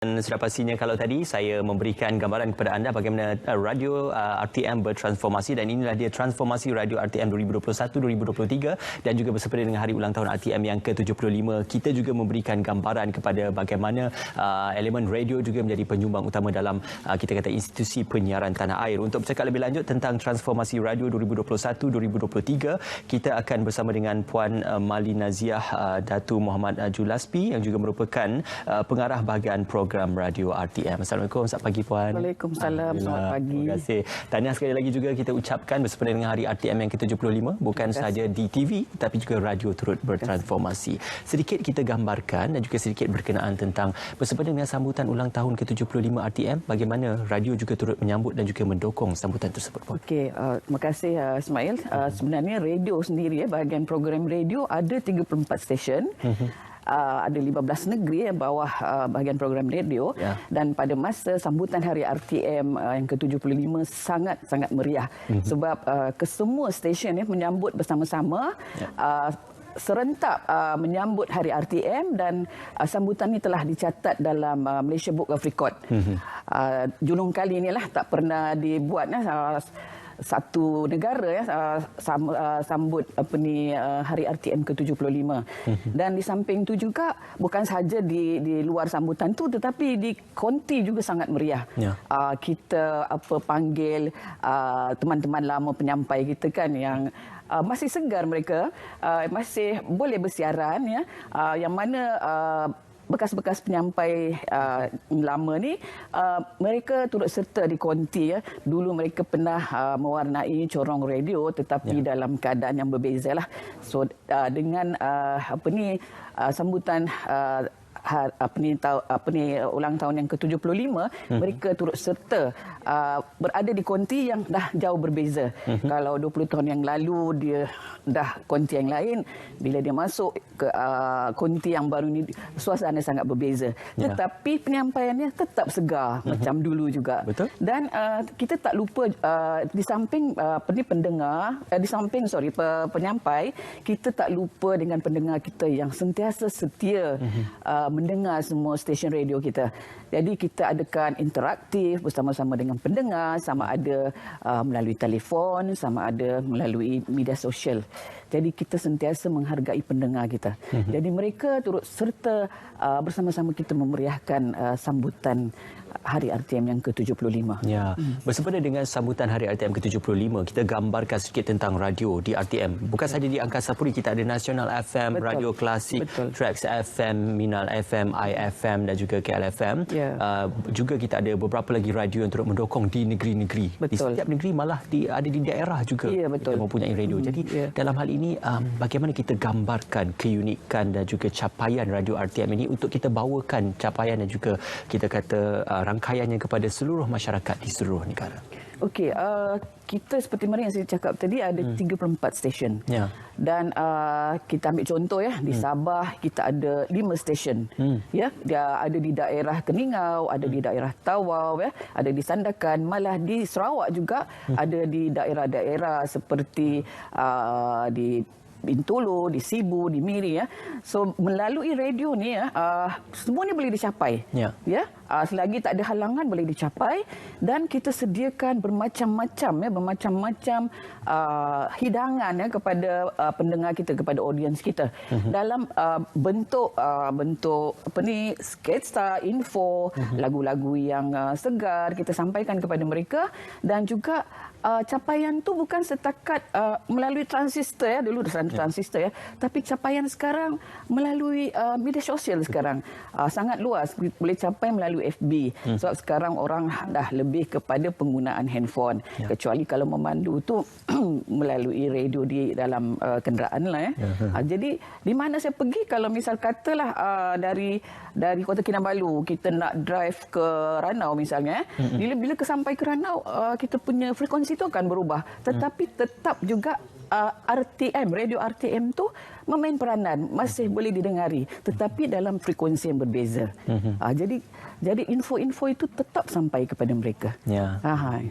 Dan sudah pastinya kalau tadi saya memberikan gambaran kepada anda bagaimana radio RTM bertransformasi, dan inilah dia transformasi radio RTM 2021-2023 dan juga bersempena dengan hari ulang tahun RTM yang ke-75. Kita juga memberikan gambaran kepada bagaimana elemen radio juga menjadi penyumbang utama dalam kita kata institusi penyiaran tanah air. Untuk bercakap lebih lanjut tentang transformasi radio 2021-2023, kita akan bersama dengan Puan Mali Naziah Datu Muhammad Julaspi yang juga merupakan pengarah bahagian program radio RTM. Assalamualaikum, selamat pagi Puan. Waalaikumsalam, selamat pagi. Terima kasih. Tahniah sekali lagi juga kita ucapkan bersempena dengan hari RTM yang ke-75, bukan sahaja di TV tapi juga radio turut bertransformasi. Sedikit kita gambarkan dan juga sedikit berkenaan tentang bersempena dengan sambutan ulang tahun ke-75 RTM, bagaimana radio juga turut menyambut dan juga mendukung sambutan tersebut, Puan. Okey, terima kasih Ismail. Sebenarnya radio sendiri, bahagian program radio ada 34 stesen. Ada 15 negeri yang bawah bahagian program radio, dan pada masa sambutan hari RTM yang ke-75 sangat meriah sebab kesemua stesen menyambut bersama-sama serentak menyambut hari RTM, dan sambutan ini telah dicatat dalam Malaysia Book of Record. Julung kali inilah tak pernah dibuat satu negara sambut hari RTM ke-75. Dan di samping itu juga bukan sahaja di luar sambutan itu, tetapi di konti juga sangat meriah. Kita panggil teman-teman lama penyampai kita kan yang masih segar, mereka masih boleh bersiaran, yang mana bekas-bekas penyampai lama ni mereka turut serta di konti. Dulu mereka pernah mewarnai corong radio, tetapi dalam keadaan yang berbeza lah. So dengan sambutan ulang tahun yang ke-75, mereka turut serta berada di konti yang dah jauh berbeza. Kalau 20 tahun yang lalu dia dah konti yang lain, bila dia masuk ke konti yang baru ni suasana sangat berbeza. Tetapi penyampaiannya tetap segar macam dulu juga. Betul. Dan kita tak lupa di samping pendengar, penyampai, kita tak lupa dengan pendengar kita yang sentiasa setia mendengar semua stesen radio kita. Jadi kita adakan interaktif bersama-sama dengan pendengar, sama ada melalui telefon, sama ada melalui media sosial. Jadi kita sentiasa menghargai pendengar kita. Jadi mereka turut serta bersama-sama kita memeriahkan sambutan Hari RTM yang ke-75. Ya, bersempena dengan sambutan Hari RTM ke-75, kita gambarkan sedikit tentang radio di RTM. Bukan sahaja di Angkasa Puri, kita ada Nasional FM, Radio Klasik, Trax FM, Minal FM, IFM dan juga KL FM. Juga kita ada beberapa lagi radio yang turut mendukung di negeri-negeri. Di setiap negeri malah ada di daerah juga kita mempunyai radio. Jadi dalam hal ini bagaimana kita gambarkan keunikan dan juga capaian radio RTM ini untuk kita bawakan capaian dan juga kita kata rangkaiannya kepada seluruh masyarakat di seluruh negara. Okey, kita seperti mana yang saya cakap tadi, ada 34 stesen. Dan kita ambil contoh di Sabah kita ada 5 stesen. Dia ada di daerah Keningau, ada di daerah Tawau, ada di Sandakan, malah di Sarawak juga ada di daerah-daerah seperti di Bintulu, di Sibu, di Miri. So melalui radio ni semuanya boleh dicapai. Selagi tak ada halangan boleh dicapai, dan kita sediakan bermacam-macam hidangan kepada pendengar kita, kepada audiens kita, dalam bentuk sketsa, info, lagu-lagu yang segar kita sampaikan kepada mereka. Dan juga capaian tu bukan setakat melalui transistor dulu transistor tapi capaian sekarang melalui media sosial sekarang sangat luas, boleh capai melalui FB. Sebab sekarang orang dah lebih kepada penggunaan handphone, kecuali kalau memandu tu melalui radio di dalam kenderaan lah. Jadi di mana saya pergi, kalau misal katalah dari Kota Kinabalu kita nak drive ke Ranau misalnya, bila sampai ke Ranau kita punya frekuensi itu akan berubah, tetapi tetap juga RTM, radio RTM tu memain peranan, masih boleh didengari, tetapi dalam frekuensi yang berbeza. Jadi info-info itu tetap sampai kepada mereka. Ya.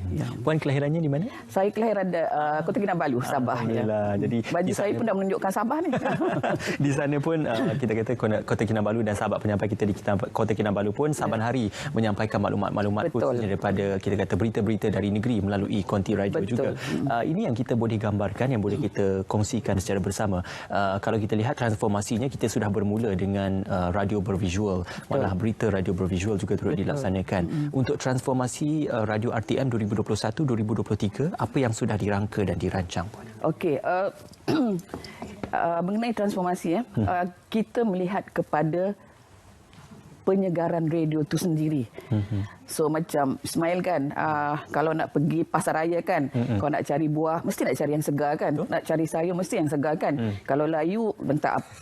Ya. Puan kelahirannya di mana? Saya kelahiran Kota Kinabalu, Sabah. Ya. Jadi baju saya pun dah menunjukkan Sabah ni. Di sana pun kita kata Kota Kinabalu dan sahabat penyampai kita di Kota Kinabalu pun saban hari menyampaikan maklumat-maklumat khususnya daripada kita kata berita-berita dari negeri melalui konti radio juga. Ini yang kita boleh gambarkan, yang boleh kita kongsikan secara bersama. Kalau kita lihat transformasinya, kita sudah bermula dengan radio bervisual, malah berita radio bervisual juga turut dilaksanakan. Untuk transformasi radio RTM 2021-2023, apa yang sudah dirangka dan dirancang? Okey, mengenai transformasi kita melihat kepada penyegaran radio itu sendiri. So macam Ismail kan, kalau nak pergi pasar raya kan, kalau nak cari buah mesti nak cari yang segar kan, nak cari sayur mesti yang segar kan. Kalau layu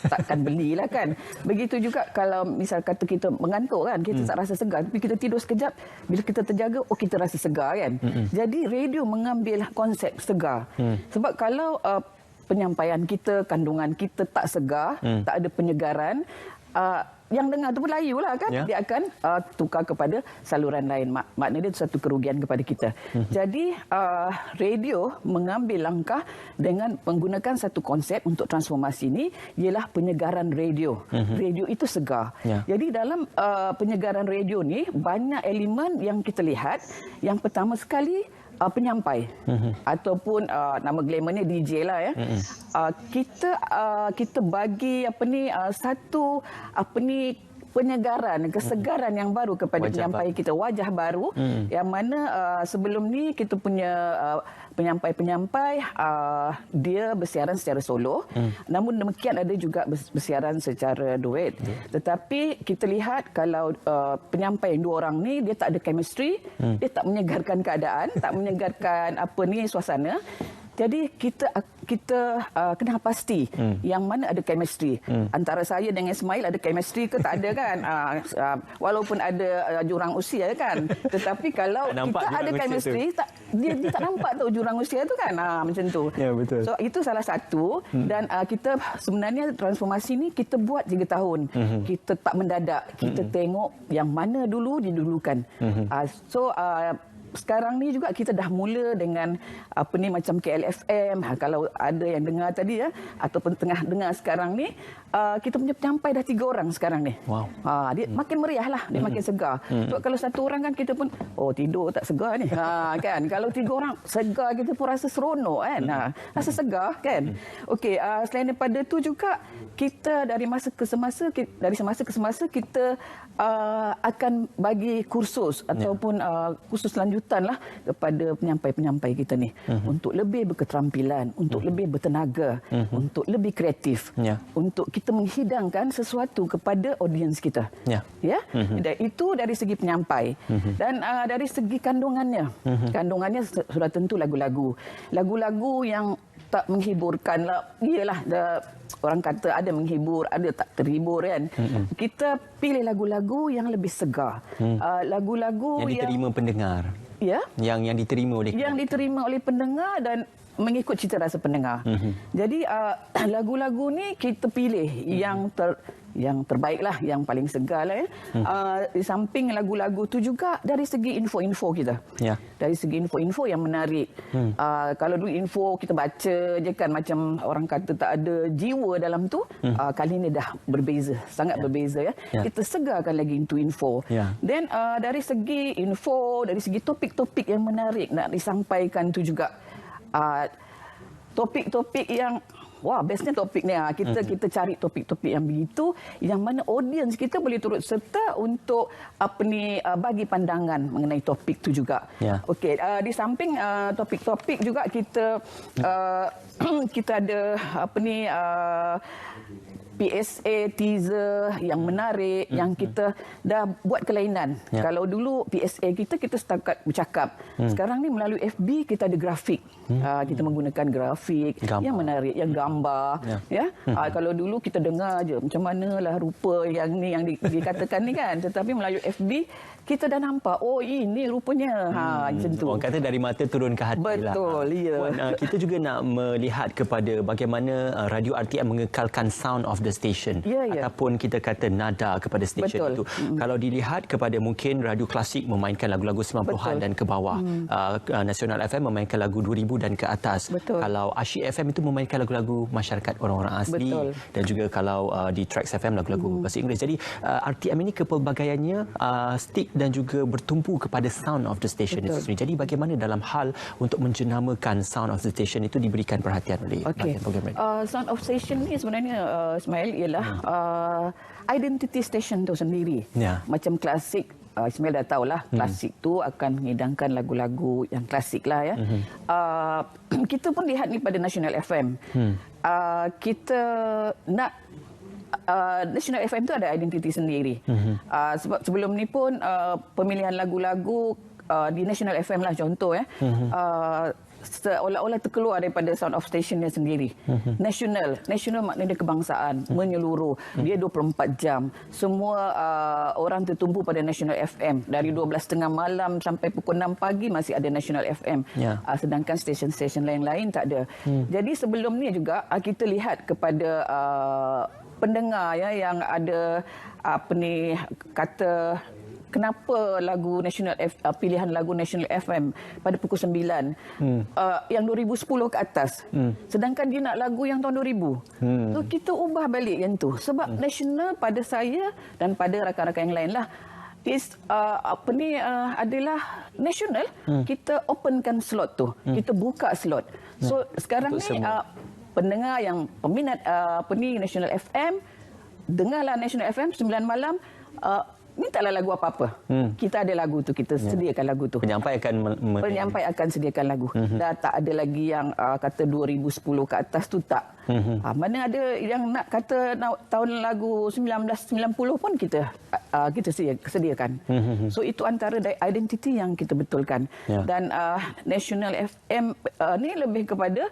takkan belilah kan. Begitu juga kalau misal kata kita mengantuk kan, kita tak rasa segar, tapi kita tidur sekejap, bila kita terjaga, kita rasa segar kan. Jadi radio mengambil konsep segar. Sebab kalau penyampaian kita, kandungan kita tak segar, tak ada penyegaran, yang dengar tu pun layu lah kan. Dia akan tukar kepada saluran lain. Maknanya itu satu kerugian kepada kita. Jadi radio mengambil langkah dengan menggunakan satu konsep untuk transformasi ini, ialah penyegaran radio. Radio itu segar. Jadi dalam penyegaran radio ni banyak elemen yang kita lihat. Yang pertama sekali, penyampai ataupun nama glamournya DJ lah ya. Kita bagi satu penyegaran, kesegaran yang baru kepada penyampai kita, wajah baru yang mana sebelum ni kita punya penyampai-penyampai dia bersiaran secara solo, namun demikian ada juga bersiaran secara duet. Tetapi kita lihat kalau penyampai yang dua orang ni dia tak ada chemistry, dia tak menyegarkan keadaan, tak menyegarkan suasana. Jadi kita kena pasti yang mana ada chemistry. Antara saya dengan Ismail ada chemistry ke tak ada kan? Walaupun ada jurang usia kan. Tetapi kalau kita ada chemistry, dia tak nampak tu jurang usia tu kan? Macam tu. Ya, betul. So itu salah satu. Dan kita sebenarnya transformasi ni kita buat 3 tahun. Kita tak mendadak. Kita tengok yang mana dulu didulukan. Sekarang ni juga kita dah mula dengan macam KLFM. Kalau ada yang dengar tadi ataupun tengah dengar sekarang ni, kita punya penyampai dah 3 orang sekarang ni. Wow. Dia makin meriah lah, dia makin segar. Sebab kalau 1 orang kan kita pun tidur tak segar ni. Kan kalau 3 orang segar kita pun rasa seronok kan. Rasa segar kan. Okey, selain daripada tu juga kita dari semasa ke semasa kita akan bagi kursus ataupun kursus lanjutan lah kepada penyampai-penyampai kita ni untuk lebih berketerampilan, untuk lebih bertenaga, untuk lebih kreatif, untuk kita menghidangkan sesuatu kepada audiens kita. Dan itu dari segi penyampai. Dan dari segi kandungannya, kandungannya sudah tentu lagu-lagu yang tak menghiburkan lah. Iyalah, orang kata ada menghibur, ada tak terhibur kan. Kita pilih lagu-lagu yang lebih segar. Lagu-lagu yang diterima pendengar. Ya. Yang diterima oleh pendengar dan mengikut cita rasa pendengar. Jadi lagu-lagu ni kita pilih yang terbaiklah, yang paling segar lah ya. Di samping lagu-lagu tu juga dari segi info-info kita. Dari segi info-info yang menarik. Kalau dulu info kita baca je kan, macam orang kata tak ada jiwa dalam tu, kali ni dah berbeza, sangat berbeza ya. Kita segarkan lagi info. Dan dari segi info, dari segi topik-topik yang menarik nak disampaikan tu juga. Topik-topik yang bestnya topik ni. Kita cari topik-topik yang begitu, yang mana audiens kita boleh turut serta untuk bagi pandangan mengenai topik tu juga. Okey, di samping topik-topik juga kita ada PSA, teaser yang menarik, yang kita dah buat kelainan. Kalau dulu PSA kita setakat bercakap. Sekarang ni melalui FB kita ada grafik. Kita menggunakan grafik yang menarik, yang gambar. Kalau dulu kita dengar je macam manalah rupa yang ni yang dikatakan ni kan. Tetapi melalui FB kita dah nampak, oh ini rupanya. Macam tu. Orang kata dari mata turun ke hati. Betul, ya. Kita juga nak melihat kepada bagaimana radio RTM mengekalkan sound of the station. Ataupun kita kata nada kepada stesen itu. Kalau dilihat kepada mungkin radio klasik memainkan lagu-lagu 90-an dan ke bawah. Nasional FM memainkan lagu 2000 dan ke atas. Kalau Asyik FM itu memainkan lagu-lagu masyarakat orang-orang asli. Dan juga kalau di Trax FM lagu-lagu bahasa Inggeris. Jadi RTM ini kepelbagaiannya stick dan juga bertumpu kepada sound of the station itu sendiri. Jadi bagaimana dalam hal untuk menjenamakan sound of the station itu diberikan perhatian oleh program radio? Sound of station ni sebenarnya Ismail ialah identity station tu sendiri. Macam klasik, Ismail dah tahulah klasik tu akan mengidangkan lagu-lagu yang klasik lah ya. Kita pun lihat ni pada National FM. Kita nak National FM tu ada identiti sendiri. Sebab sebelum ni pun pemilihan lagu-lagu di National FM lah contoh seolah-olah terkeluar daripada sound of stationnya sendiri. National maknanya kebangsaan, menyeluruh. Dia 24 jam. Semua orang tertumpu pada National FM. Dari 12.30 malam sampai pukul 6 pagi masih ada National FM. Sedangkan stesen-stesen lain-lain tak ada. Jadi sebelum ni juga kita lihat kepada pendengar yang ada kata kenapa lagu National pilihan lagu National FM pada pukul 9 yang 2010 ke atas, sedangkan dia nak lagu yang tahun 2000. So kita ubah balik yang tu sebab National pada saya dan pada rakan-rakan yang lain lah adalah National. Kita openkan slot tu, kita buka slot. So sekarang ni pendengar yang peminat National FM, dengarlah National FM 9 malam, mintalah lagu apa-apa. Kita ada lagu tu, kita sediakan lagu tu. Penyampai akan sediakan lagu. Dah tak ada lagi yang kata 2010 ke atas tu tak. Mana ada yang nak kata tahun lagu 1990 pun kita sediakan. So itu antara identiti yang kita betulkan. Dan National FM ni lebih kepada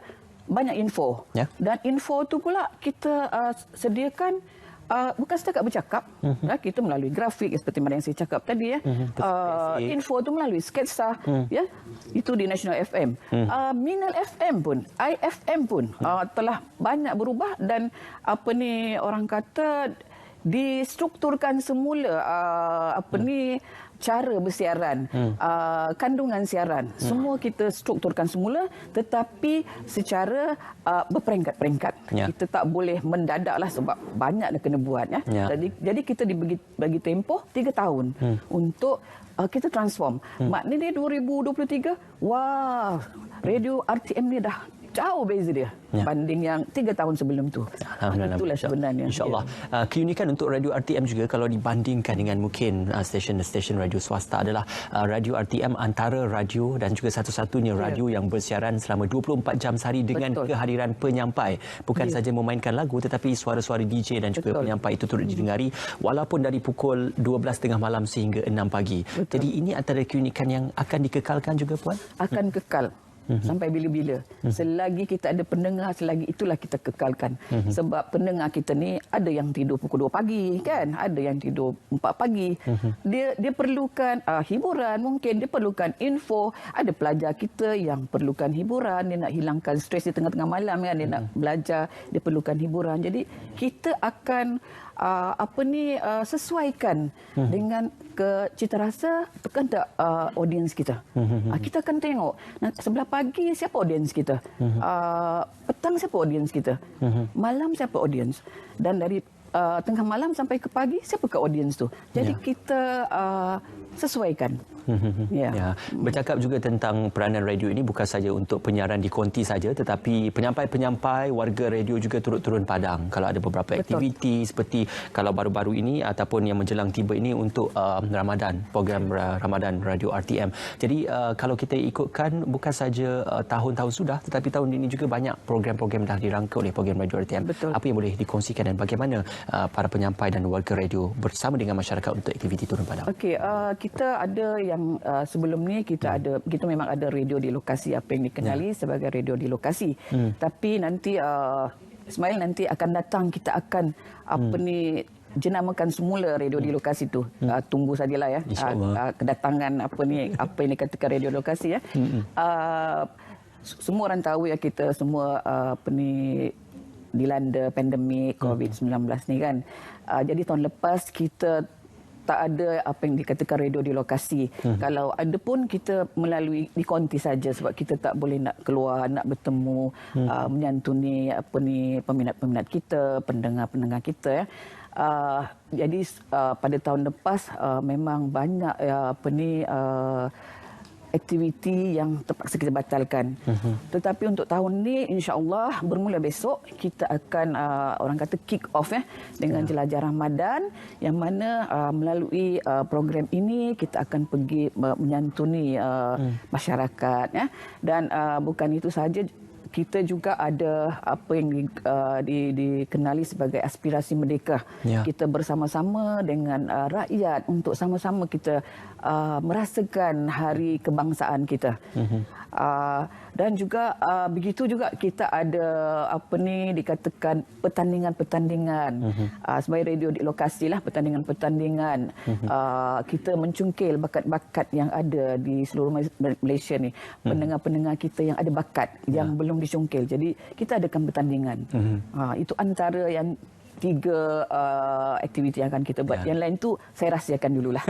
banyak info. Dan info tu pula kita sediakan bukan setakat bercakap. Kita melalui grafik seperti mana yang saya cakap tadi info tu melalui sketsa itu di National FM. Minal FM pun, IFM pun telah banyak berubah dan orang kata distrukturkan semula cara bersiaran, kandungan siaran. Semua kita strukturkan semula tetapi secara berperingkat-peringkat. Kita tak boleh mendadaklah sebab banyak dah kena buat. Jadi kita dibagi tempoh 3 tahun untuk kita transform. Maknanya 2023, wah, radio RTM ni dah jauh beza dia banding yang 3 tahun sebelum tu. Itulah sebenarnya. InsyaAllah. Keunikan untuk radio RTM juga kalau dibandingkan dengan mungkin stesen radio swasta adalah radio RTM antara radio dan juga satu-satunya radio yang bersiaran selama 24 jam sehari dengan kehadiran penyampai. Bukan saja memainkan lagu tetapi suara-suara DJ dan juga penyampai itu turut didengari walaupun dari pukul 12.30 malam sehingga 6 pagi. Jadi ini antara keunikan yang akan dikekalkan juga Puan? Akan kekal. Sampai bila-bila. Selagi kita ada pendengar, selagi itulah kita kekalkan. Sebab pendengar kita ni ada yang tidur pukul 2 pagi kan, ada yang tidur 4 pagi. Dia perlukan hiburan, mungkin dia perlukan info. Ada pelajar kita yang perlukan hiburan, dia nak hilangkan stres di tengah-tengah malam kan, dia nak belajar, dia perlukan hiburan. Jadi kita akan sesuaikan dengan cita rasa kehendak audiens kita. Kita akan tengok sebelah pagi siapa audiens kita, petang siapa audiens kita, malam siapa audiens, dan dari tengah malam sampai ke pagi siapa ke audiens tu. Jadi kita sesuaikan. Ya. Bercakap juga tentang peranan radio ini bukan saja untuk penyiaran di konti saja, tetapi penyampai-penyampai warga radio juga turut turun padang kalau ada beberapa aktiviti seperti kalau baru-baru ini ataupun yang menjelang tiba ini untuk Ramadan, program Ramadan Radio RTM. Jadi kalau kita ikutkan bukan saja tahun-tahun sudah, tetapi tahun ini juga banyak program-program dah dirangka oleh program Radio RTM. Betul. Apa yang boleh dikongsikan dan bagaimana para penyampai dan warga radio bersama dengan masyarakat untuk aktiviti turun padang? Okey, kita ada yang sebelum ni kita memang ada radio di lokasi, apa yang dikenali sebagai radio di lokasi. Tapi nanti Ismail nanti akan datang, kita akan jenamakan semula radio di lokasi tu. Tunggu sajalah ya. Kedatangan apa yang dikatakan radio lokasi ya. Semua orang tahu ya, kita semua dilanda pandemik COVID-19 ni kan. Jadi tahun lepas kita tak ada apa yang dikatakan radio di lokasi. Kalau ada pun kita melalui di konti saja sebab kita tak boleh nak keluar, nak bertemu, menyantuni peminat-peminat kita, pendengar-pendengar kita ya. Jadi pada tahun lepas memang banyak aktiviti yang terpaksa kita batalkan. Tetapi untuk tahun ni insya-Allah bermula besok kita akan orang kata kick off dengan jelajah Ramadan, yang mana melalui program ini kita akan pergi menyantuni masyarakat ya. Dan bukan itu sahaja, kita juga ada apa yang dikenali sebagai aspirasi merdeka. Kita bersama-sama dengan rakyat untuk sama-sama kita merasakan hari kebangsaan kita. Dan juga begitu juga kita ada dikatakan pertandingan-pertandingan. Sebagai radio di lokasi lah, pertandingan-pertandingan. Kita mencungkil bakat-bakat yang ada di seluruh Malaysia ni. Pendengar-pendengar kita yang ada bakat yang belum dicungkil. Jadi kita adakan pertandingan. Itu antara yang 3 aktiviti yang akan kita buat. Yang lain tu saya rahsiakan dululah.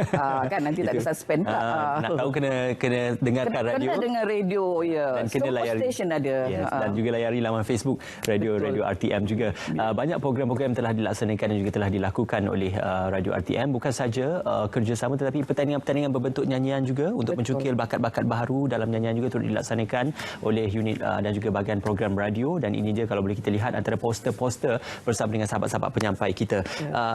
Kan nanti tak ada suspend pula. Nak tahu kena dengarkan radio. Kena dengar radio ya. Dan kena layari station ada. Dan juga layari laman Facebook Radio RTM juga. Banyak program-program telah dilaksanakan dan juga telah dilakukan oleh Radio RTM, bukan saja kerjasama tetapi pertandingan-pertandingan berbentuk nyanyian juga untuk mencungkil bakat-bakat baharu dalam nyanyian juga turut dilaksanakan oleh unit dan juga bahagian program radio. Dan ini dia kalau boleh kita lihat antara poster-poster bersama dengan sahabat-sahabat penyampai kita.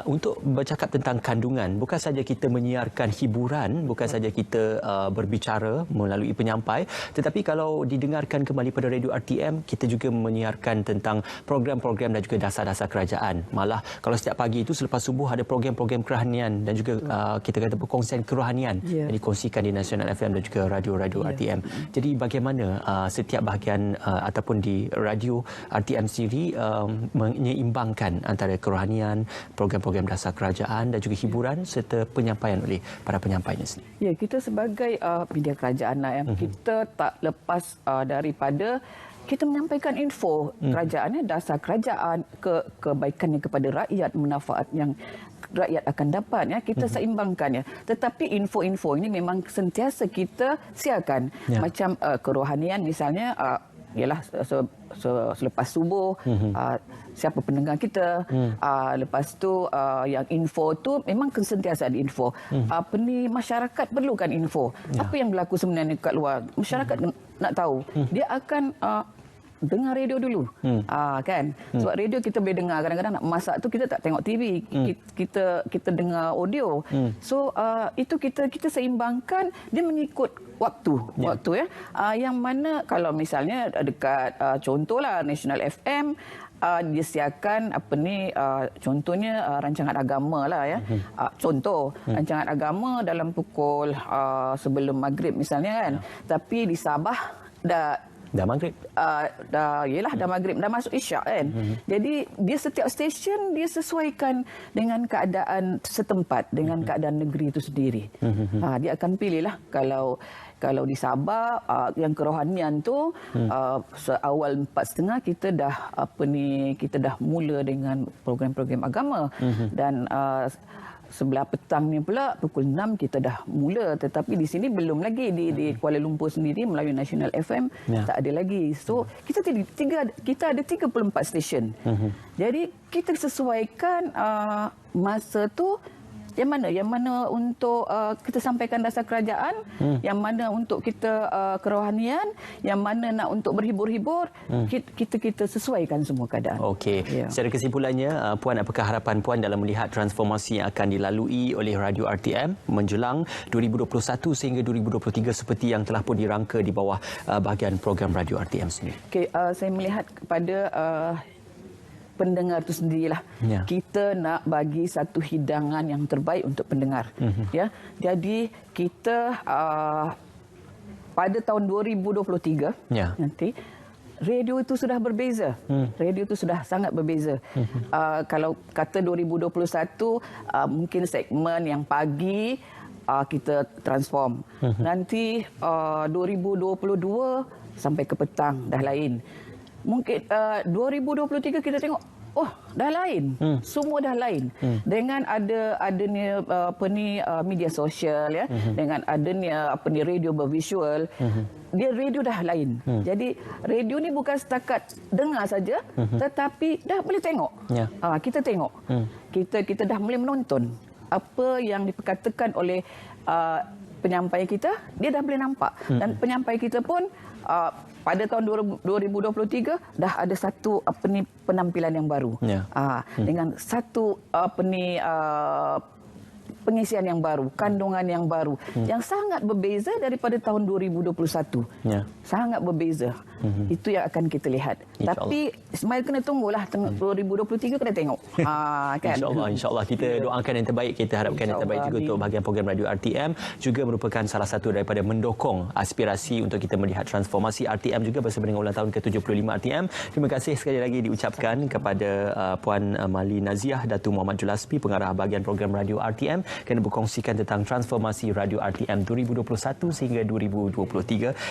Untuk bercakap tentang kandungan, bukan saja kita menyiarkan hiburan, bukan saja kita berbicara melalui penyampai, tetapi kalau didengarkan kembali pada Radio RTM, kita juga menyiarkan tentang program-program dan juga dasar-dasar kerajaan. Malah kalau setiap pagi itu selepas subuh ada program-program kerohanian dan juga kita kata perkongsian kerohanian yang dikongsikan di Nasional FM dan juga radio-radio RTM. Jadi bagaimana setiap bahagian ataupun di radio RTM sendiri menyeimbangkan antara kerohanian, program-program dasar kerajaan dan juga hiburan serta penyampaian oleh para penyampainya sendiri. Ya, kita sebagai media kerajaan kita tak lepas daripada kita menyampaikan info kerajaan, dasar kerajaan, kebaikannya kepada rakyat, manfaat yang rakyat akan dapat ya, kita seimbangkan ya. Tetapi info-info ini memang sentiasa kita siarkan. Macam kerohanian misalnya ialah selepas subuh, siapa pendengar kita, lepas tu yang info tu memang sentiasa ada info. Masyarakat perlukan info. Apa yang berlaku sebenarnya kat luar, masyarakat nak tahu. Dia akan dengar radio dulu. Kan? Sebab radio kita boleh dengar, kadang-kadang nak masak tu kita tak tengok TV, kita dengar audio. So itu kita seimbangkan, dia mengikut waktu ya. Yang mana kalau misalnya dekat contohlah Nasional FM, dia siarkan contohnya rancangan agama lah ya. Contoh rancangan agama dalam pukul sebelum maghrib misalnya kan. Tapi di Sabah dah maghrib. Dah maghrib, dah masuk isyak kan. Jadi dia setiap stesen dia sesuaikan dengan keadaan setempat, dengan keadaan negeri itu sendiri. Dia akan pilihlah kalau di Sabah yang kerohanian tu seawal 4.30 kita dah mula dengan program-program agama. Dan sebelah petang ni pula pukul 6 kita dah mula, tetapi di sini belum lagi di Kuala Lumpur sendiri melalui Nasional FM tak ada lagi. So kita ada 34 stesen. Jadi kita sesuaikan masa tu Yang mana untuk kita sampaikan dasar kerajaan, yang mana untuk kita kerohanian, yang mana nak untuk berhibur-hibur, kita sesuaikan semua keadaan. Okey. Ya. Secara kesimpulannya, Puan, apakah harapan Puan dalam melihat transformasi yang akan dilalui oleh Radio RTM menjelang 2021 sehingga 2023 seperti yang telah pun dirangka di bawah bahagian program Radio RTM sendiri? Okey, saya melihat kepada pendengar itu sendirilah. Ya. Kita nak bagi satu hidangan yang terbaik untuk pendengar. Ya. Jadi kita pada tahun 2023 Ya. nanti radio itu sudah berbeza. Radio itu sudah sangat berbeza. Kalau kata 2021 mungkin segmen yang pagi kita transform. Nanti 2022 sampai ke petang dah lain. Mungkin 2023 kita tengok dah lain. Semua dah lain. Dengan adanya media sosial ya, dengan adanya radio bervisual, dia radio dah lain. Jadi radio ni bukan setakat dengar saja, tetapi dah boleh tengok. Ya. Kita tengok. Kita dah boleh menonton apa yang diperkatakan oleh penyampai kita, dia dah boleh nampak. Dan penyampai kita pun pada tahun 2023 dah ada satu penampilan yang baru. Ya. Dengan satu pengisian yang baru, kandungan yang baru yang sangat berbeza daripada tahun 2021. Ya. Sangat berbeza. Itu yang akan kita lihat. Tapi Ismail kena tunggulah 2023 kena tengok. Kan? InsyaAllah kita doakan yang terbaik, kita harapkan yang terbaik juga untuk bahagian program Radio RTM, juga merupakan salah satu daripada mendokong aspirasi untuk kita melihat transformasi RTM juga bersama dengan ulang tahun ke-75 RTM. Terima kasih sekali lagi diucapkan kepada Puan Mali Naziah Datuk Muhammad Julaspi, pengarah bahagian program Radio RTM, kerana berkongsikan tentang transformasi Radio RTM 2021 sehingga 2023.